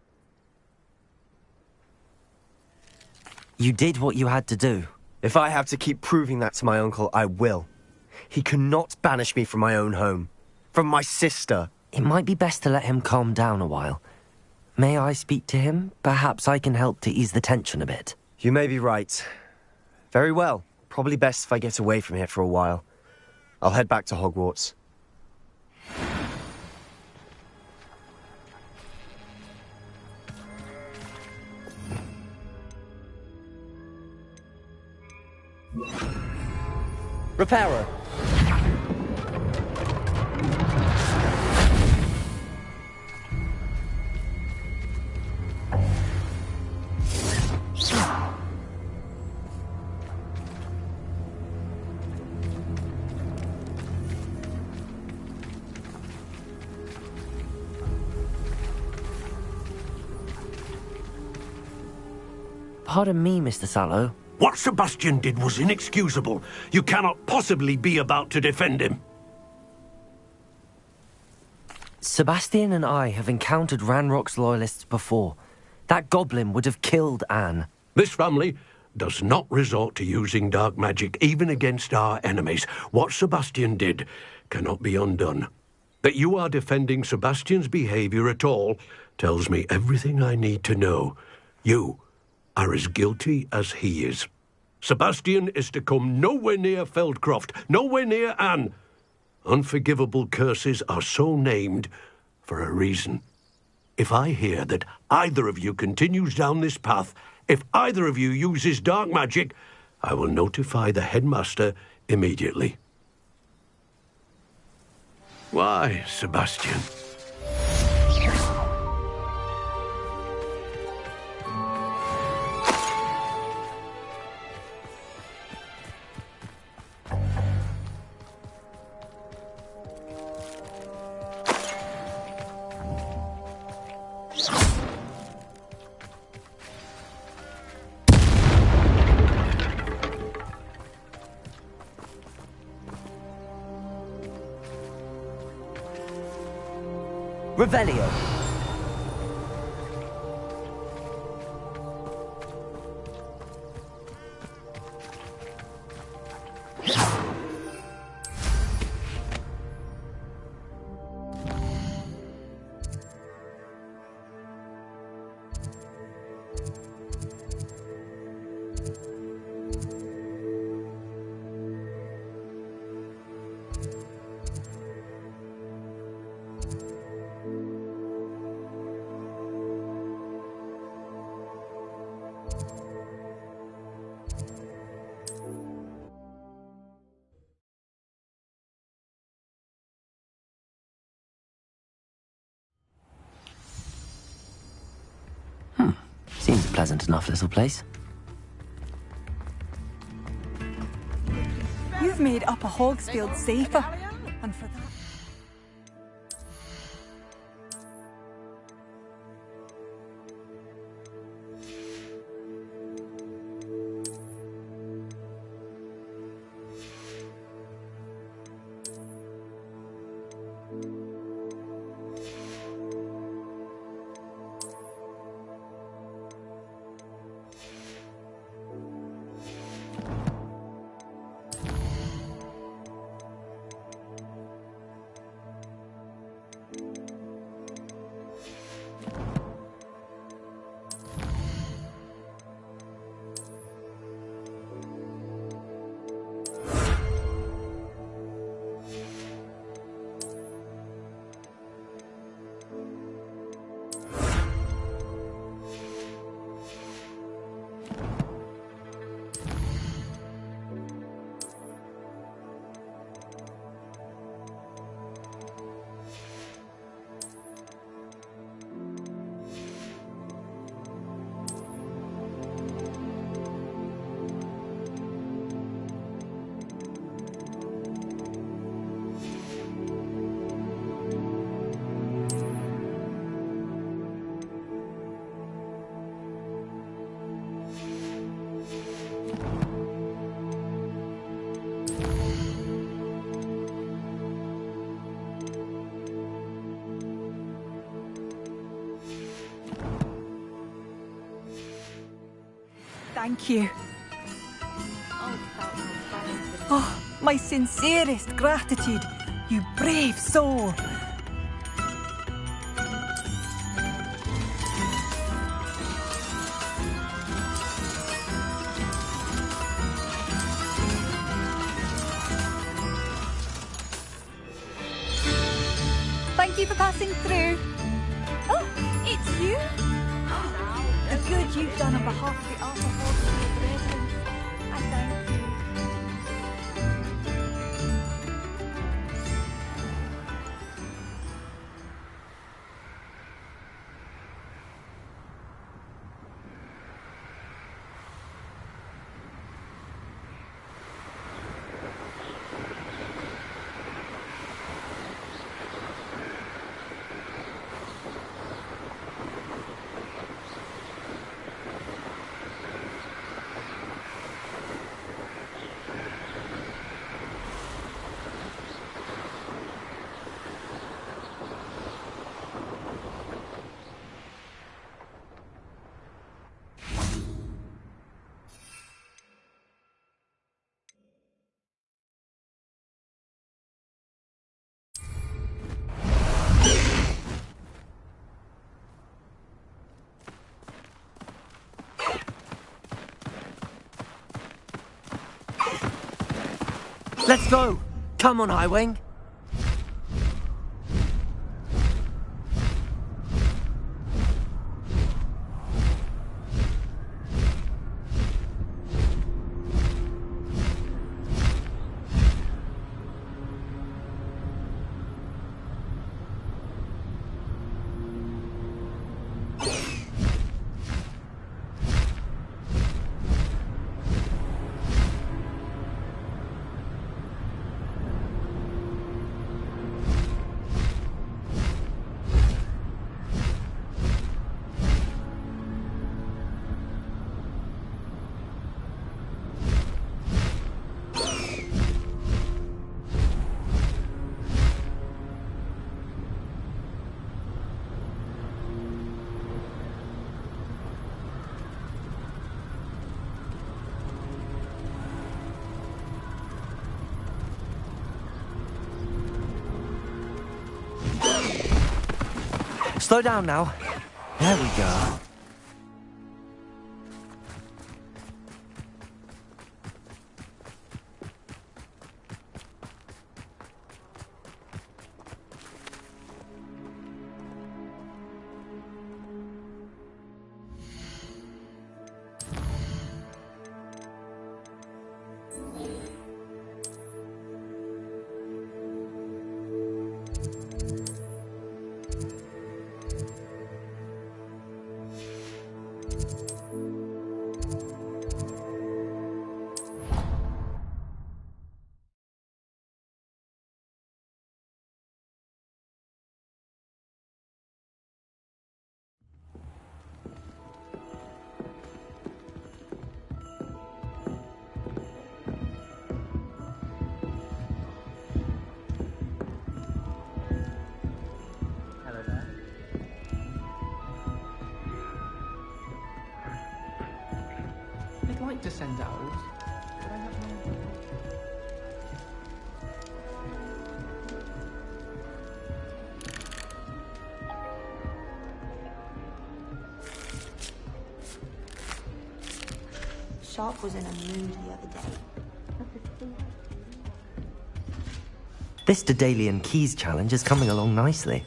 You did what you had to do. If I have to keep proving that to my uncle, I will. He cannot banish me from my own home. From my sister. It might be best to let him calm down a while. May I speak to him? Perhaps I can help to ease the tension a bit. You may be right. Very well. Probably best if I get away from here for a while. I'll head back to Hogwarts. Repairer. Pardon me, Mr. Sallow. What Sebastian did was inexcusable. You cannot possibly be about to defend him. Sebastian and I have encountered Ranrock's loyalists before. That goblin would have killed Anne. This family does not resort to using dark magic, even against our enemies. What Sebastian did cannot be undone. That you are defending Sebastian's behavior at all tells me everything I need to know. You are as guilty as he is. Sebastian is to come nowhere near Feldcroft, nowhere near Anne. Unforgivable curses are so named for a reason. If I hear that either of you continues down this path, if either of you uses dark magic, I will notify the headmaster immediately. Why, Sebastian? Revelio. Seems a pleasant enough little place. You've made Upper Hogsfield safer, and for that... Thank you. Oh, my sincerest gratitude, you brave soul. Thank you for passing through. Oh, it's you? The good you've done on behalf of the Upper Hogwarts residents. I thank you. Let's go! Come on, Highwing! Slow down now. There we go. I'd like to send out, but I have no... Sharp was in a mood the other day. This Daedalian Keys challenge is coming along nicely.